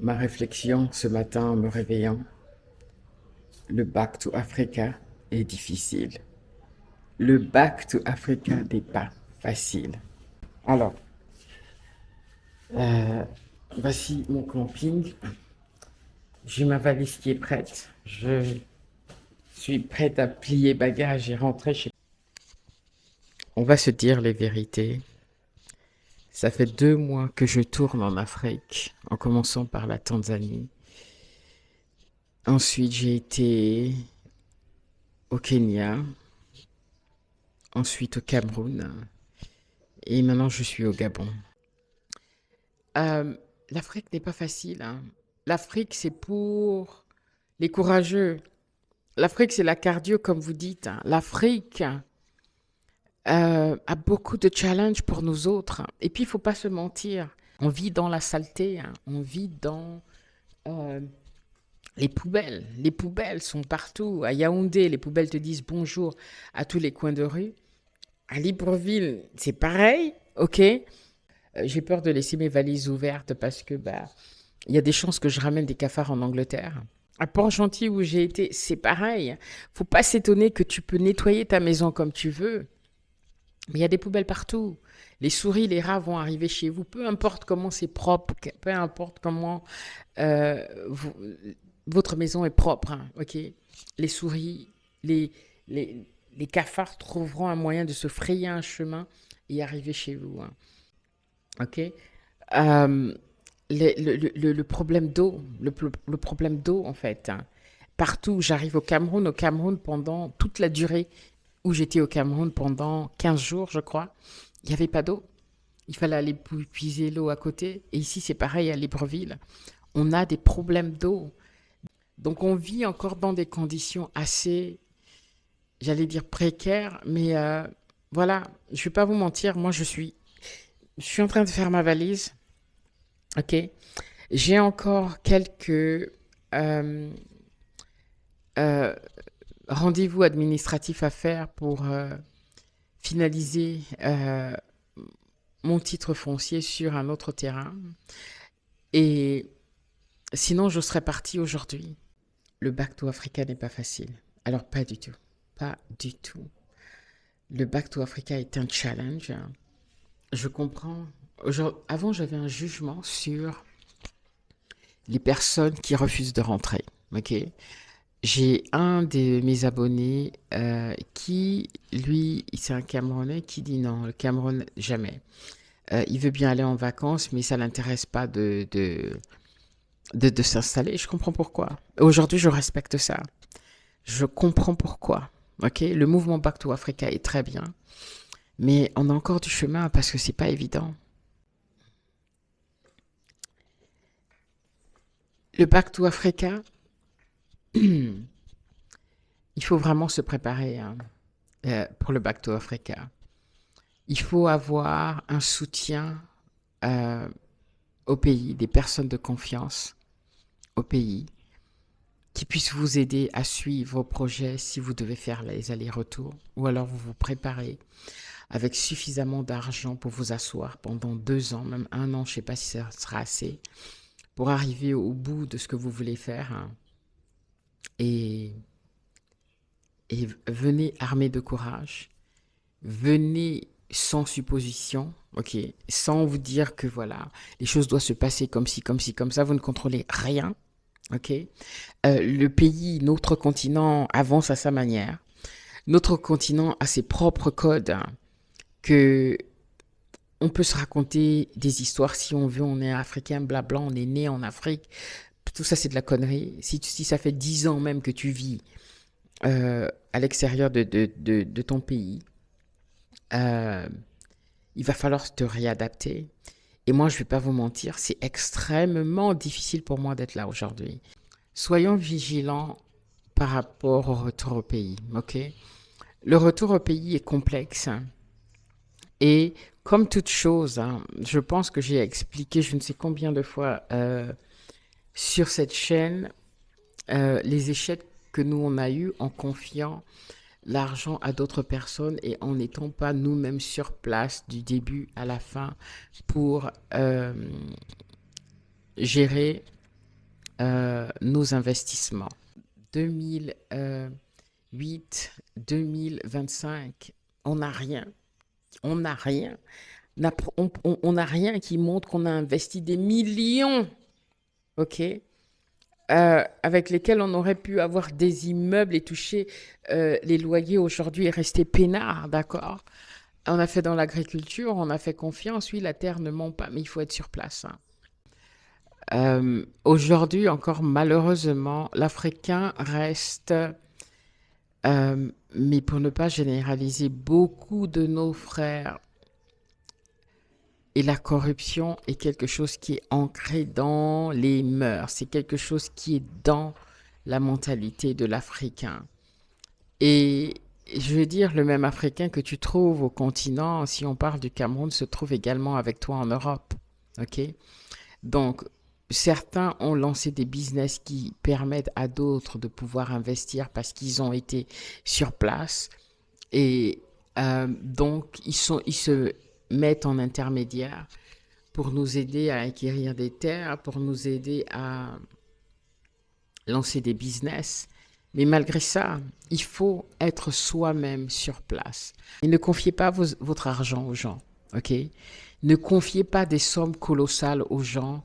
Ma réflexion ce matin en me réveillant, le Back to Africa est difficile. Le Back to Africa n'est pas facile. Alors, euh, voici mon camping. J'ai ma valise qui est prête. Je suis prête à plier bagages et rentrer chez... On va se dire les vérités. Ça fait 2 mois que je tourne en Afrique, en commençant par la Tanzanie. Ensuite, j'ai été au Kenya, ensuite au Cameroun, et maintenant je suis au Gabon. Euh, L'Afrique n'est pas facile, hein. L'Afrique, c'est pour les courageux. L'Afrique, c'est la cardio, comme vous dites, hein. L'Afrique a beaucoup de challenges pour nous autres. Et puis, il ne faut pas se mentir. On vit dans la saleté, hein. On vit dans euh, les poubelles. Les poubelles sont partout. À Yaoundé, les poubelles te disent bonjour à tous les coins de rue. À Libreville, c'est pareil, ok? J'ai peur de laisser mes valises ouvertes parce que il y a des chances que je ramène des cafards en Angleterre. À Port-Gentil où j'ai été, c'est pareil. Faut pas s'étonner que tu peux nettoyer ta maison comme tu veux, mais il y a des poubelles partout. Les souris, les rats vont arriver chez vous, peu importe comment c'est propre, peu importe comment euh, vous- votre maison est propre, hein, ok? Les souris, les, les, les cafards trouveront un moyen de se frayer un chemin et arriver chez vous, hein, ok? Euh, le problème d'eau, le problème d'eau en fait, hein. Partout où j'arrive au Cameroun pendant toute la durée où j'étais au Cameroun pendant 15 jours, je crois, il n'y avait pas d'eau. Il fallait aller puiser l'eau à côté. Et ici, c'est pareil à Libreville. On a des problèmes d'eau. Donc, on vit encore dans des conditions assez, j'allais dire précaires, mais voilà, je ne vais pas vous mentir, moi, je suis en train de faire ma valise, ok? J'ai encore quelques euh, euh, rendez-vous administratifs à faire pour finaliser mon titre foncier sur un autre terrain. Et sinon, je serais partie aujourd'hui. Le Back to Africa n'est pas facile. Alors, pas du tout. Pas du tout. Le Back to Africa est un challenge. Je comprends. Avant, j'avais un jugement sur les personnes qui refusent de rentrer. Ok. J'ai un de mes abonnés qui, lui, c'est un Camerounais qui dit non, le Cameroun, jamais. Il veut bien aller en vacances, mais ça ne l'intéresse pas de s'installer. Je comprends pourquoi. Aujourd'hui, je respecte ça. Je comprends pourquoi. Ok, le mouvement Back to Africa est très bien, mais on a encore du chemin parce que c'est pas évident. Le Back to Africa, il faut vraiment se préparer, hein, pour le Back to Africa. Il faut avoir un soutien euh, au pays, des personnes de confiance au pays qui puissent vous aider à suivre vos projets si vous devez faire les allers-retours ou alors vous vous préparez avec suffisamment d'argent pour vous asseoir pendant 2 ans, même 1 an, je ne sais pas si ça sera assez, pour arriver au bout de ce que vous voulez faire, hein. Et, et venez armé de courage, venez sans supposition, ok, sans vous dire que voilà, les choses doivent se passer comme ci, comme ci, comme ça, vous ne contrôlez rien, ok. Le pays, notre continent avance à sa manière. Notre continent a ses propres codes, hein, que on peut se raconter des histoires si on veut, on est africain, blabla, on est né en Afrique. Tout ça, c'est de la connerie. Si ça fait 10 ans même que tu vis à l'extérieur de ton pays, euh, il va falloir te réadapter. Et moi, je ne vais pas vous mentir, c'est extrêmement difficile pour moi d'être là aujourd'hui. Soyons vigilants par rapport au retour au pays, ok? Le retour au pays est complexe, hein. Et comme toute chose, hein, je pense que j'ai expliqué je ne sais combien de fois sur cette chaîne les échecs que nous on a eus en confiant l'argent à d'autres personnes et en n'étant pas nous-mêmes sur place du début à la fin pour gérer. nos investissements. 2008, 2025, on n'a rien. On n'a rien. On n'a rien qui montre qu'on a investi des millions, ok, avec lesquels on aurait pu avoir des immeubles et toucher les loyers aujourd'hui et rester peinard, d'accord? On a fait dans l'agriculture, on a fait confiance. Oui, la terre ne ment pas, mais il faut être sur place, hein. Aujourd'hui, encore malheureusement, l'Africain reste, mais pour ne pas généraliser, beaucoup de nos frères et la corruption est quelque chose qui est ancré dans les mœurs, c'est quelque chose qui est dans la mentalité de l'Africain. Et je veux dire, le même Africain que tu trouves au continent, si on parle du Cameroun, se trouve également avec toi en Europe. OK? Donc, certains ont lancé des business qui permettent à d'autres de pouvoir investir parce qu'ils ont été sur place. Et donc, ils se mettent en intermédiaire pour nous aider à acquérir des terres, pour nous aider à lancer des business. Mais malgré ça, il faut être soi-même sur place. Et ne confiez pas votre argent aux gens, ok? Ne confiez pas des sommes colossales aux gens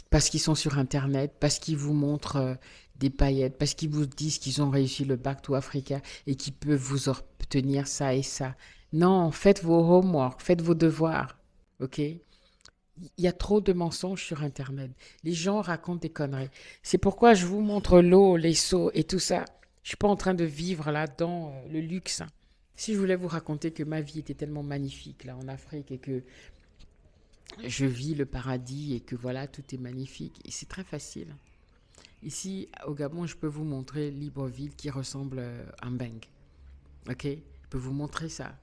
parce qu'ils sont sur Internet, parce qu'ils vous montrent des paillettes, parce qu'ils vous disent qu'ils ont réussi le Back to Africa et qu'ils peuvent vous obtenir ça et ça. Non, faites vos homework, faites vos devoirs, ok? Il y a trop de mensonges sur Internet. Les gens racontent des conneries. C'est pourquoi je vous montre l'eau, les seaux et tout ça. Je suis pas en train de vivre là-dedans le luxe, hein. Si je voulais vous raconter que ma vie était tellement magnifique là en Afrique et que je vis le paradis et que voilà, tout est magnifique, et c'est très facile. Ici, au Gabon, je peux vous montrer Libreville qui ressemble à Mbeng. Ok? Je peux vous montrer ça.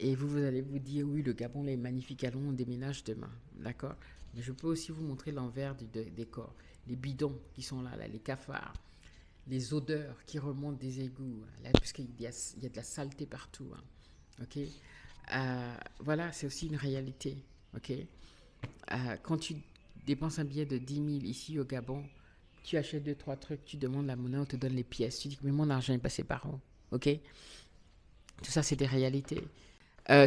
Et vous allez vous dire, oui, le Gabon est magnifique, allons, on déménage demain. D'accord? Mais je peux aussi vous montrer l'envers du décor. Les bidons qui sont là, les cafards, les odeurs qui remontent des égouts, là, parce qu'il y a de la saleté partout, hein. Ok? Voilà, c'est aussi une réalité. Ok? Quand tu dépenses un billet de 10 000 ici au Gabon, tu achètes 2, 3 trucs, tu demandes la monnaie, on te donne les pièces. Tu dis, mais mon argent est passé par où? Ok? Tout ça, c'est des réalités.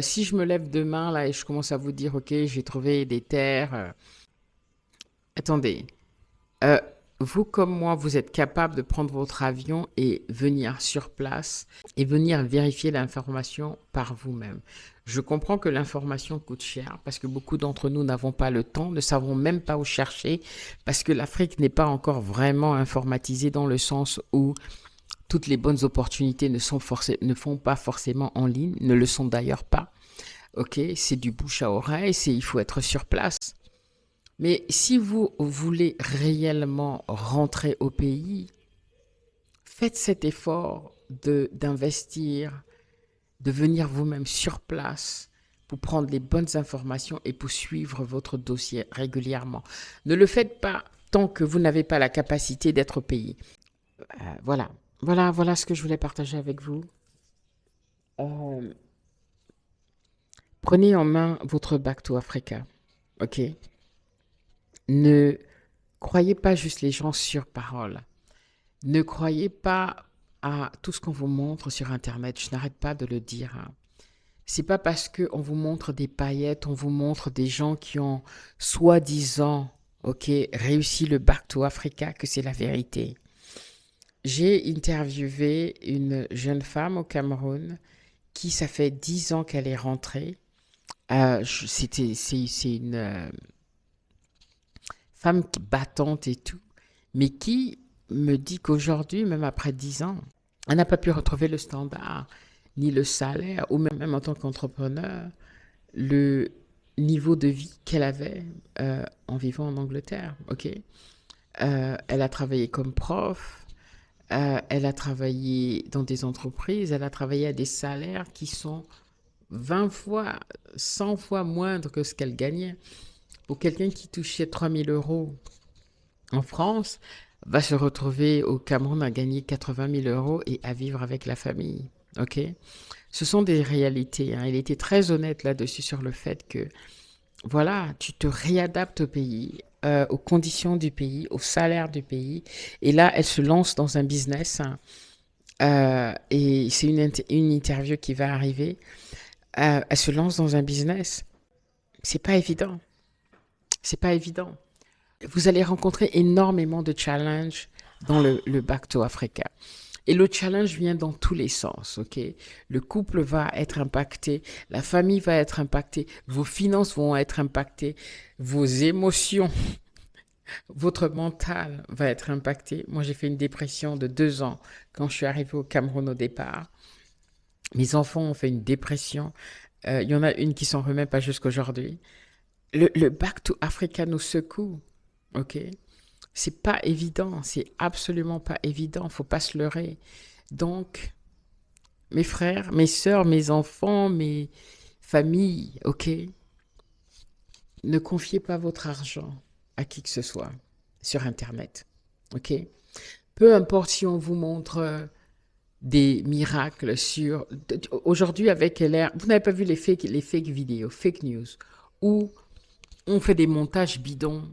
Si je me lève demain là et je commence à vous dire, ok, j'ai trouvé des terres, attendez, euh, vous comme moi, vous êtes capable de prendre votre avion et venir sur place et venir vérifier l'information par vous-même. Je comprends que l'information coûte cher parce que beaucoup d'entre nous n'avons pas le temps, ne savons même pas où chercher parce que l'Afrique n'est pas encore vraiment informatisée dans le sens où toutes les bonnes opportunités ne font pas forcément en ligne, ne le sont d'ailleurs pas. Ok, c'est du bouche à oreille, il faut être sur place. Mais si vous voulez réellement rentrer au pays, faites cet effort d'investir, de venir vous-même sur place pour prendre les bonnes informations et pour suivre votre dossier régulièrement. Ne le faites pas tant que vous n'avez pas la capacité d'être payé. Voilà. Voilà ce que je voulais partager avec vous. Prenez en main votre Back to Africa, ok? Ne croyez pas juste les gens sur parole. Ne croyez pas à tout ce qu'on vous montre sur Internet. Je n'arrête pas de le dire, hein. C'est pas parce qu'on vous montre des paillettes, on vous montre des gens qui ont soi-disant, ok, réussi le Back to Africa que c'est la vérité. J'ai interviewé une jeune femme au Cameroun qui, ça fait 10 ans qu'elle est rentrée. C'est une femme battante et tout, mais qui me dit qu'aujourd'hui, même après 10 ans, elle n'a pas pu retrouver le standard, ni le salaire, ou même en tant qu'entrepreneur, le niveau de vie qu'elle avait en vivant en Angleterre. Ok. Elle a travaillé comme prof. Elle a travaillé dans des entreprises, elle a travaillé à des salaires qui sont 20 fois, 100 fois moindres que ce qu'elle gagnait. Pour quelqu'un qui touchait 3 000 euros en France, va se retrouver au Cameroun à gagner 80 000 euros et à vivre avec la famille. Ok? Ce sont des réalités, hein. Elle était très honnête là-dessus sur le fait que, voilà, tu te réadaptes au pays. aux conditions du pays, au salaire du pays. Et là, elle se lance dans un business, hein, et c'est une interview qui va arriver. Elle se lance dans un business. C'est pas évident. C'est pas évident. Vous allez rencontrer énormément de challenges dans le Back to Africa. Et le challenge vient dans tous les sens, ok? Le couple va être impacté, la famille va être impactée, vos finances vont être impactées, vos émotions, votre mental va être impacté. Moi, j'ai fait une dépression de 2 ans quand je suis arrivée au Cameroun au départ. Mes enfants ont fait une dépression. Il y en a une qui s'en remet pas jusqu'aujourd'hui. Le Back to Africa nous secoue, ok? C'est pas évident, c'est absolument pas évident, faut pas se leurrer. Donc, mes frères, mes sœurs, mes enfants, mes familles, ok? Ne confiez pas votre argent à qui que ce soit sur Internet, ok? Peu importe si on vous montre des miracles sur... Aujourd'hui, avec l'ère... Vous n'avez pas vu les fake vidéos, fake news, où on fait des montages bidons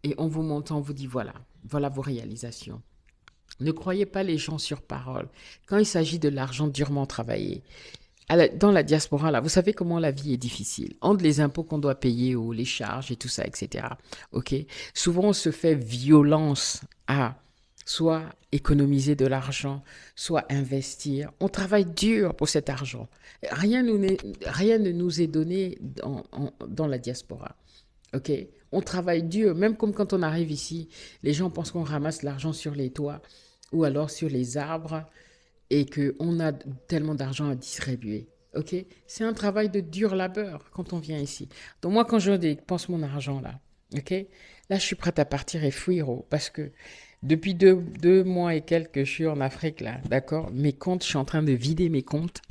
et on vous montre, on vous dit voilà vos réalisations. Ne croyez pas les gens sur parole. Quand il s'agit de l'argent durement travaillé, dans la diaspora, là, vous savez comment la vie est difficile. Entre les impôts qu'on doit payer ou les charges et tout ça, etc. Ok. Souvent, on se fait violence à soit économiser de l'argent, soit investir. On travaille dur pour cet argent. Rien ne nous est donné dans la diaspora. Ok. On travaille dur, même comme quand on arrive ici, les gens pensent qu'on ramasse l'argent sur les toits ou alors sur les arbres et qu'on a tellement d'argent à distribuer. Ok. C'est un travail de dur labeur quand on vient ici. Donc moi, quand je dépense mon argent là, ok, là, je suis prête à partir et fuir parce que depuis deux mois et quelques que je suis en Afrique là, d'accord, mes comptes, je suis en train de vider mes comptes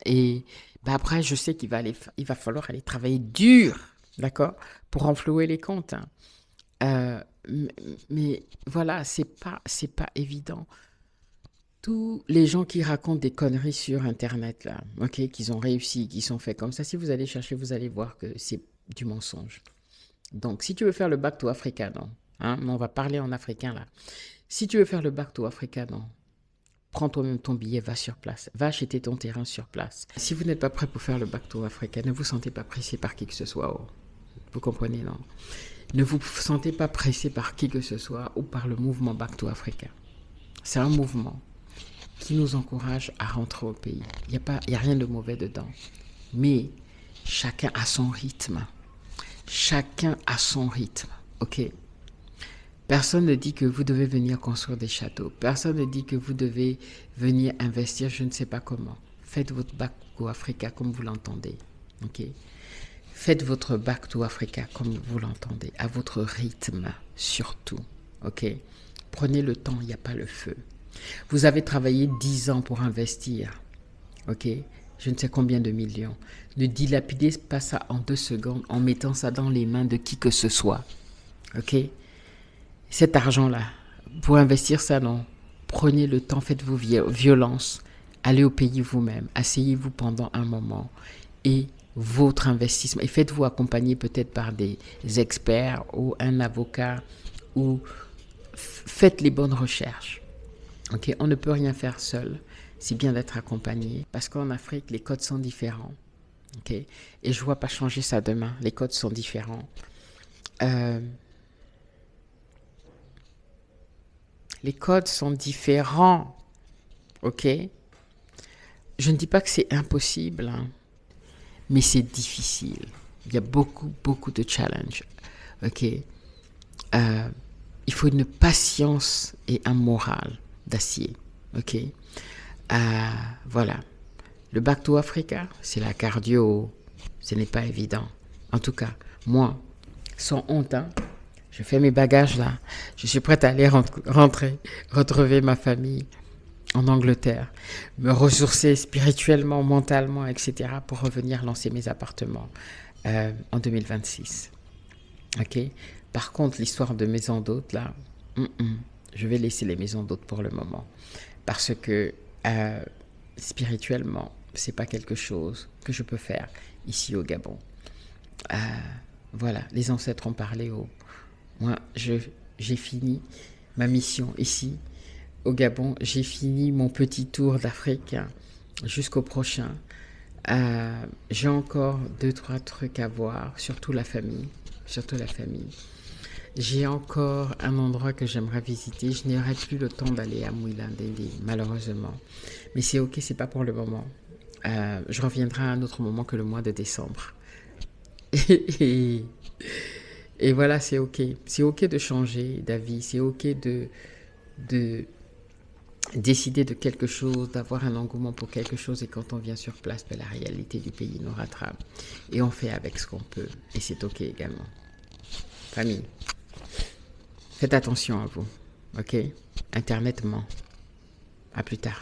et bah, après, je sais il va falloir aller travailler dur, d'accord, pour renflouer les comptes, hein. Mais voilà, c'est pas évident. Tous les gens qui racontent des conneries sur Internet, là, ok, qu'ils ont réussi, qu'ils sont faits comme ça, si vous allez chercher, vous allez voir que c'est du mensonge. Donc, si tu veux faire le Back to Africa, non, hein, mais on va parler en africain, là. Si tu veux faire le Back to Africa, non, prends toi-même ton billet, va sur place, va acheter ton terrain sur place. Si vous n'êtes pas prêt pour faire le Back to Africa, ne vous sentez pas pressé par qui que ce soit, oh. Vous comprenez, non? Ne vous sentez pas pressé par qui que ce soit ou par le mouvement Back to Africa. C'est un mouvement qui nous encourage à rentrer au pays. Il n'y a rien de mauvais dedans. Mais chacun a son rythme. Chacun a son rythme. OK? Personne ne dit que vous devez venir construire des châteaux. Personne ne dit que vous devez venir investir je ne sais pas comment. Faites votre Back to Africa comme vous l'entendez. OK? Faites votre Back to Africa comme vous l'entendez, à votre rythme surtout. OK? Prenez le temps, il n'y a pas le feu. Vous avez travaillé 10 ans pour investir. OK? Je ne sais combien de millions. Ne dilapidez pas ça en 2 secondes en mettant ça dans les mains de qui que ce soit. OK? Cet argent-là, pour investir ça, non. Prenez le temps, faites vos violences. Allez au pays vous-même. Asseyez-vous pendant un moment. Et votre investissement. Et faites-vous accompagner peut-être par des experts ou un avocat ou faites les bonnes recherches. Ok, on ne peut rien faire seul. C'est bien d'être accompagné parce qu'en Afrique, les codes sont différents. Ok, et je ne vois pas changer ça demain. Les codes sont différents. Les codes sont différents. Ok, je ne dis pas que c'est impossible, hein. Mais c'est difficile. Il y a beaucoup de challenges. Ok. Il faut une patience et un moral d'acier. Ok. Voilà. Le Back to Africa, c'est la cardio. Ce n'est pas évident. En tout cas, moi, sans honte, hein, je fais mes bagages là. Je suis prête à aller rentrer, retrouver ma famille en Angleterre, me ressourcer spirituellement, mentalement, etc. pour revenir lancer mes appartements en 2026. Ok. Par contre, l'histoire de maison d'hôtes, là, je vais laisser les maisons d'hôtes pour le moment. Parce que spirituellement, c'est pas quelque chose que je peux faire ici au Gabon. Voilà, les ancêtres ont parlé Moi, j'ai fini ma mission ici, au Gabon. J'ai fini mon petit tour d'Afrique jusqu'au prochain. J'ai encore 2, 3 trucs à voir, surtout la famille. Surtout la famille. J'ai encore un endroit que j'aimerais visiter. Je n'aurai plus le temps d'aller à Mouilandélé, malheureusement. Mais c'est ok, c'est pas pour le moment. Je reviendrai à un autre moment que le mois de décembre. Et, et voilà, c'est ok. C'est ok de changer d'avis. C'est ok de décider de quelque chose, d'avoir un engouement pour quelque chose. Et quand on vient sur place, ben, la réalité du pays nous rattrape. Et on fait avec ce qu'on peut. Et c'est ok également. Famille, faites attention à vous. Ok? Internet ment. À plus tard.